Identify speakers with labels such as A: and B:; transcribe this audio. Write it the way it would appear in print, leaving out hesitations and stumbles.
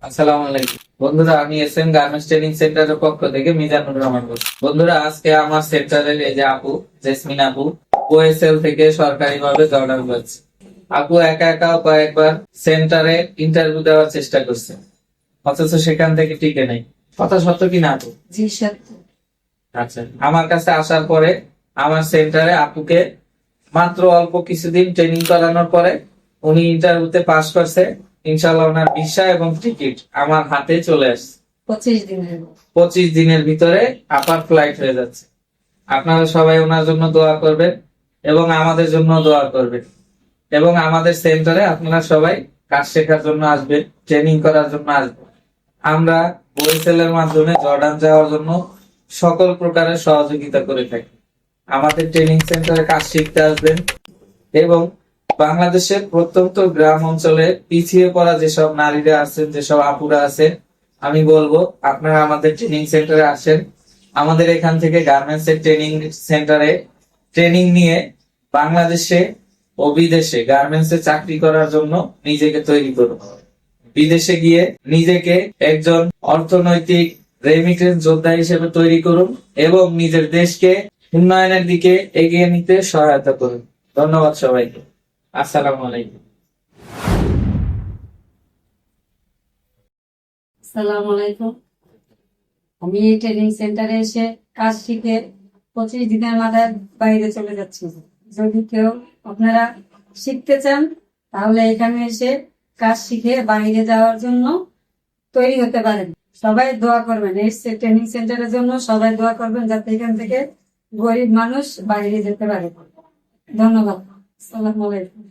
A: আসসালামু আলাইকুম বন্ধুরা, আমি এস এম গার্মেন্টস ট্রেনিং সেন্টারের পক্ষ থেকে মিজানুর রহমান বলছি। বন্ধুরা, আজকে আমার সেন্টারের এই যে আপু জেসমিন আপু ওএসএল থেকে সরকারি ভাবে জর্ডান করছে। আপু একা একা কয়েকবার সেন্টারে ইন্টারভিউ দেওয়ার চেষ্টা করছে, অথচ সেখান থেকে টিকে নাই। কথা সত্য কি না আপু?
B: জি স্যার।
A: আচ্ছা, আমার কাছে আসার পরে আমার সেন্টারে আপুকে মাত্র অল্প কিছুদিন ট্রেনিং করানোর পরে উনি ইন্টারভিউতে পাশ করছে। ইনশাআল্লাহ ওনার ভিসা এবং টিকিট আমার হাতে চলে আসছে।
B: 25 দিনের।
A: 25 দিনের ভিতরে আপার ফ্লাইট হয়ে যাচ্ছে। আপনারা সবাই ওনার জন্য দোয়া করবেন এবং আমাদের জন্য দোয়া করবেন। এবং আমাদের সেন্টারে আপনারা সবাই কাজ শেখার জন্য আসবেন, ট্রেনিং করার জন্য আসবেন। আমরা ওএসএল এর মাধ্যমে জর্ডান যাওয়ার জন্য সকল প্রকারের সহযোগিতা করে থাকি। আমাদের ট্রেনিং সেন্টারে কাজ শিখতে আসবেন এবং বাংলাদেশের প্রত্যন্ত গ্রাম অঞ্চলে পিছিয়ে পড়া যেসব নারীরা আছেন, যেসব আপুরা আছেন, আমি বলবো আপনারা আমাদের ট্রেনিং সেন্টারে আসেন। আমাদের এখান থেকে গার্মেন্টস এর ট্রেনিং সেন্টারে ট্রেনিং নিয়ে বাংলাদেশে ও বিদেশে গার্মেন্টস এ চাকরি করার জন্য নিজেকে তৈরি করুন। বিদেশে গিয়ে নিজেকে একজন অর্থনৈতিক রেমিটেন্স যোদ্ধা হিসেবে তৈরি করুন এবং নিজের দেশকে উন্নয়নের দিকে এগিয়ে নিতে সহায়তা করুন। ধন্যবাদ সবাইকে। আসসালামু আলাইকুম।
B: আসসালামু আলাইকুম। আমি এই ট্রেনিং সেন্টারে এসে কাজ শিখে 25 দিনের মাথায় বাইরে চলে যাচ্ছি। যদি কেউ আপনারা শিখতে চান তাহলে এখানে এসে কাজ শিখে বাইরে যাওয়ার জন্য তৈরি হতে পারেন। সবাই দোয়া করবেন এই ট্রেনিং সেন্টারের জন্য, সবাই দোয়া করবেন যাতে এখান থেকে গরিব মানুষ বাইরে যেতে পারে। ধন্যবাদ। আসসালামু আলাইকুম।